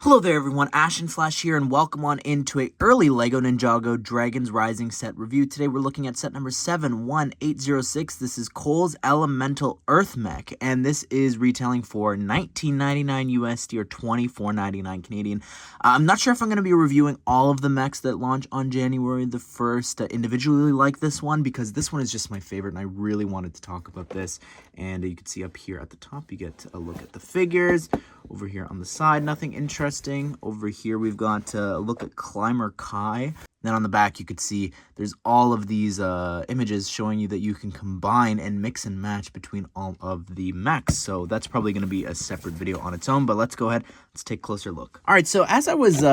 Hello there everyone, Ashnflash here, and welcome on into a early LEGO Ninjago Dragons Rising set review. Today we're looking at set number 71806. This is Cole's Elemental Earth Mech, and this is retailing for $19.99 USD or $24.99 Canadian. I'm not sure if I'm going to be reviewing all of the mechs that launch on January the 1st individually like this one, because this one is just my favorite and I really wanted to talk about this. And you can see up here at the top, you get a look at the figures. Over here on the side, nothing interesting. Over here, we've got a look at Climber Kai. Then on the back, you could see there's all of these images showing you that you can combine and mix and match between all of the mechs. So that's probably going to be a separate video on its own, but let's go ahead. Let's take a closer look. All right, so as I was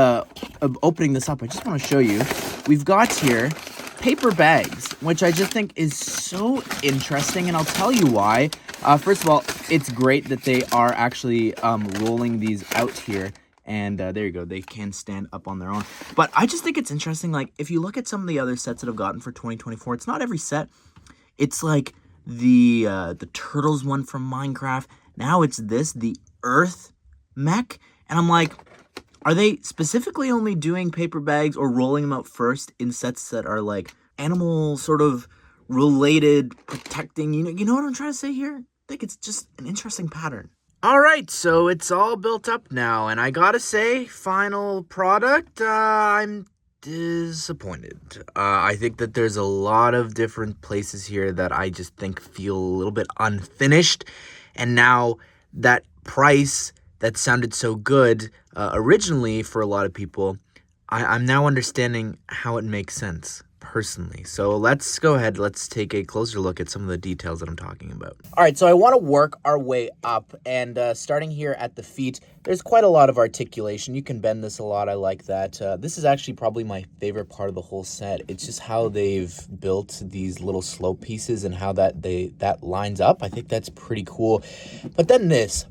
opening this up, I just want to show you, we've got here paper bags, which I just think is so interesting, and I'll tell you why. First of all, it's great that they are actually rolling these out here, and there you go, they can stand up on their own. But I just think it's interesting, like, if you look at some of the other sets that I've gotten for 2024, it's not every set. It's like the Turtles one from Minecraft. Now it's this, the Earth Mech, and I'm like, are they specifically only doing paper bags or rolling them out first in sets that are like animal sort of related, protecting, you know what I'm trying to say here? I think it's just an interesting pattern. All right, so it's all built up now, and I gotta say, final product, I'm disappointed. I think that there's a lot of different places here that I just think feel a little bit unfinished, and now that price that sounded so good originally for a lot of people, I'm now understanding how it makes sense personally. So let's go ahead, let's take a closer look at some of the details that I'm talking about. All right, so I want to work our way up, and starting here at the feet, there's quite a lot of articulation. You can bend this a lot, I like that. This is actually probably my favorite part of the whole set. It's just how they've built these little slope pieces and how that lines up. I think that's pretty cool. Like this,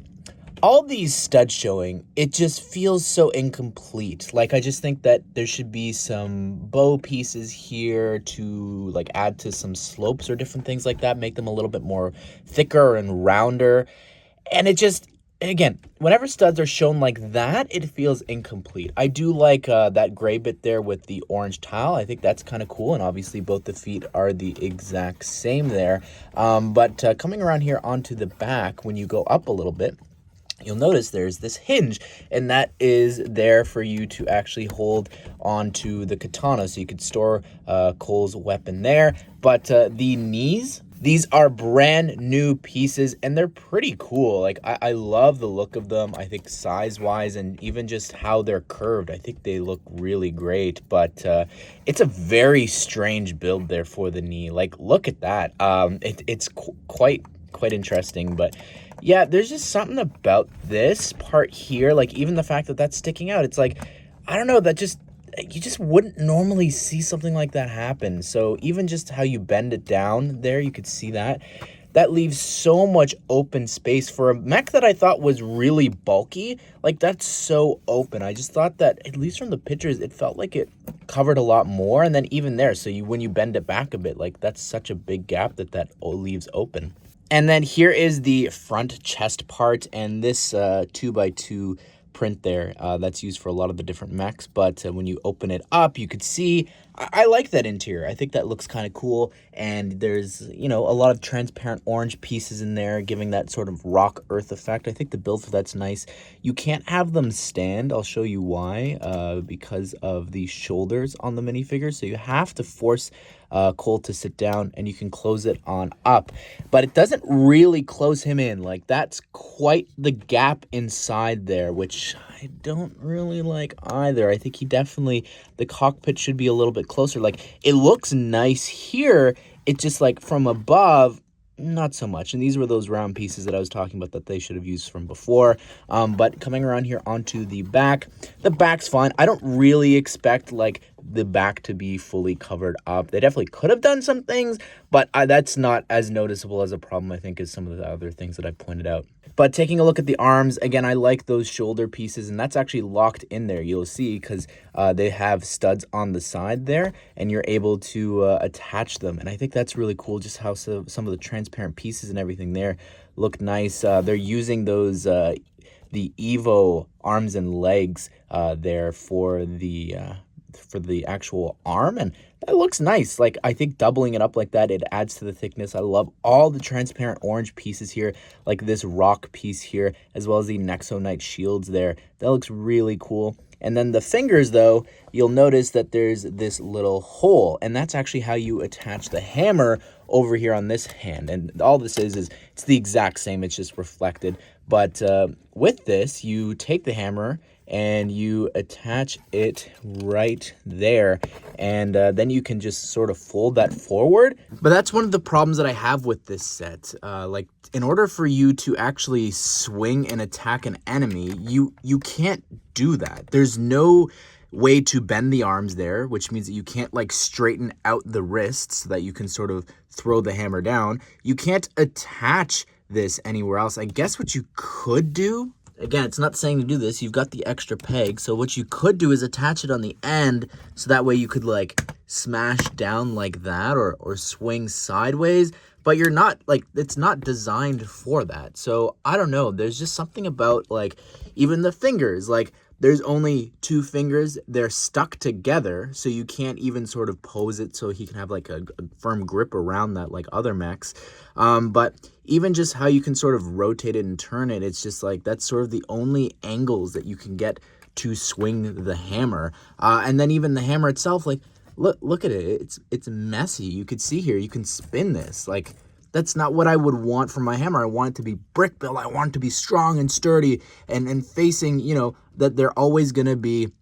all these studs showing, it just feels so incomplete. Like, I just think that there should be some bow pieces here to like add to some slopes or different things like that, make them a little bit more thicker and rounder. And it just, again, whenever studs are shown like that, it feels incomplete. I do like that gray bit there with the orange tile. I think that's kind of cool, and obviously both the feet are the exact same there. But coming around here onto the back, when you go up a little bit, you'll notice there's this hinge, and that is there for you to actually hold onto the katana, so you could store Cole's weapon there. But the knees, these are brand new pieces, and they're pretty cool. Like, I love the look of them. I think size-wise and even just how they're curved, I think they look really great. But it's a very strange build there for the knee. Like, look at that. It's quite interesting, but yeah, there's just something about this part here, like even the fact that that's sticking out, it's like, I don't know, that just, you just wouldn't normally see something like that happen. So even just how you bend it down there, you could see that leaves so much open space for a mech that I thought was really bulky. Like, that's so open. I just thought that, at least from the pictures, it felt like it covered a lot more. And then even there, so when you bend it back a bit, like, that's such a big gap that leaves open. And then here is the front chest part, and this 2x2 print there that's used for a lot of the different mechs. But when you open it up, you could see, I like that interior. I think that looks kind of cool, and there's, a lot of transparent orange pieces in there, giving that sort of rock earth effect. I think the build for that's nice. You can't have them stand. I'll show you why, because of the shoulders on the minifigure. So you have to force Cole to sit down, and you can close it on up, but it doesn't really close him in. Like, that's quite the gap inside there, which I don't really like either. I think the cockpit should be a little bit closer. Like, it looks nice here, it's just like from above, not so much. And these were those round pieces that I was talking about that they should have used from before. But coming around here onto the back's fine. I don't really expect like the back to be fully covered up. They definitely could have done some things, but that's not as noticeable as a problem, I think, as some of the other things that I pointed out. But taking a look at the arms, again, I like those shoulder pieces, and that's actually locked in there, you'll see, because they have studs on the side there, and you're able to attach them. And I think that's really cool, just how some of the transparent pieces and everything there look nice. They're using those the Evo arms and legs there for the actual arm, and that looks nice. Like, I think doubling it up like that, it adds to the thickness. I love all the transparent orange pieces here, like this rock piece here, as well as the Nexonite shields there. That looks really cool. And then the fingers, though, you'll notice that there's this little hole, and that's actually how you attach the hammer over here on this hand. And all this is it's the exact same, it's just reflected. But with this, you take the hammer and you attach it right there, and then you can just sort of fold that forward. But that's one of the problems that I have with this set. Like, in order for you to actually swing and attack an enemy, you can't do that. There's no way to bend the arms there, which means that you can't like straighten out the wrists so that you can sort of throw the hammer down. You can't attach this anywhere else. I guess what you could do, again, it's not saying to do this, you've got the extra peg, so what you could do is attach it on the end, so that way you could like smash down like that, or swing sideways, but you're not, like, it's not designed for that. So I don't know, there's just something about, like, even the fingers, like, there's only 2 fingers, they're stuck together, so you can't even sort of pose it so he can have like a firm grip around that like other mechs. But even just how you can sort of rotate it and turn it, it's just like, that's sort of the only angles that you can get to swing the hammer. And then even the hammer itself, like, look at it, it's messy. You could see here, you can spin this, like, that's not what I would want from my hammer. I want it to be brick built. I want it to be strong and sturdy and facing, you know, that they're always going to be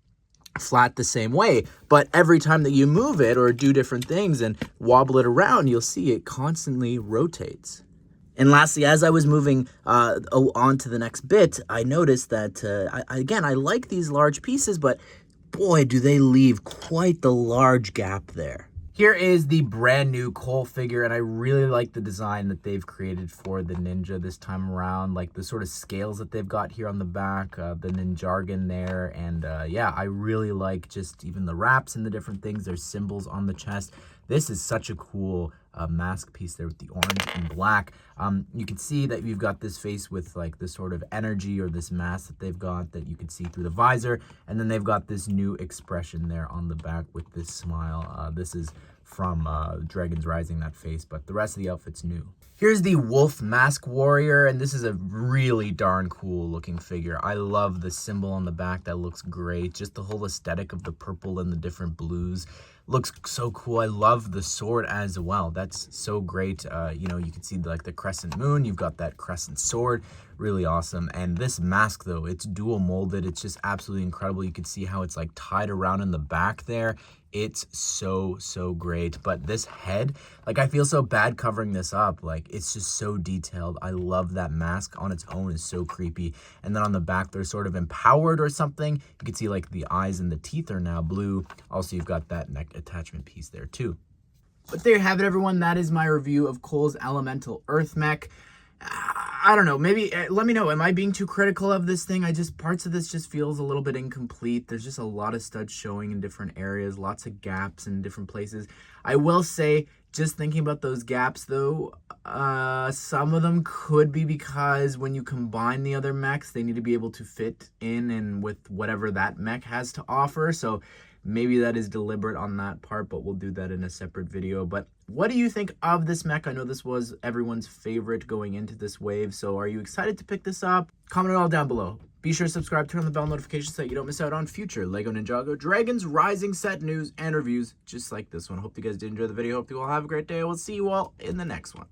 flat the same way. But every time that you move it or do different things and wobble it around, you'll see it constantly rotates. And lastly, as I was moving on to the next bit, I noticed that, again, I like these large pieces, but boy, do they leave quite the large gap there. Here is the brand new Cole figure, and I really like the design that they've created for the Ninja this time around, like the sort of scales that they've got here on the back, the Ninjago there, and yeah, I really like just even the wraps and the different things. There's symbols on the chest. This is such a cool mask piece there with the orange and black. You can see that you've got this face with like this sort of energy, or this mask that they've got that you can see through the visor, and then they've got this new expression there on the back with this smile. This is from Dragons Rising, that face, but the rest of the outfit's new. Here's the Wolf Mask Warrior, and this is a really darn cool looking figure. I love the symbol on the back, that looks great. Just the whole aesthetic of the purple and the different blues looks so cool. I love the sword as well. That's so great. You know, you can see like the crescent moon. You've got that crescent sword. Really awesome. And this mask, though, it's dual molded. It's just absolutely incredible. You can see how it's like tied around in the back there. It's so great. But this head, like, I feel so bad covering this up. Like, it's just so detailed. I love that mask on its own is so creepy. And then on the back, they're sort of empowered or something. You can see like the eyes and the teeth are now blue. Also, you've got that neck attachment piece there too. But there you have it, everyone. That is my review of Cole's Elemental Earth Mech. I don't know, maybe let me know, am I being too critical of this thing? Parts of this just feels a little bit incomplete. There's just a lot of studs showing in different areas, lots of gaps in different places. I will say, just thinking about those gaps though, some of them could be because when you combine the other mechs, they need to be able to fit in and with whatever that mech has to offer. So maybe that is deliberate on that part, but we'll do that in a separate video. But what do you think of this mech? I know this was everyone's favorite going into this wave, so are you excited to pick this up? Comment it all down below. Be sure to subscribe, turn on the bell notifications so that you don't miss out on future LEGO Ninjago Dragons Rising set news and reviews just like this one. Hope you guys did enjoy the video. Hope you all have a great day. We'll see you all in the next one.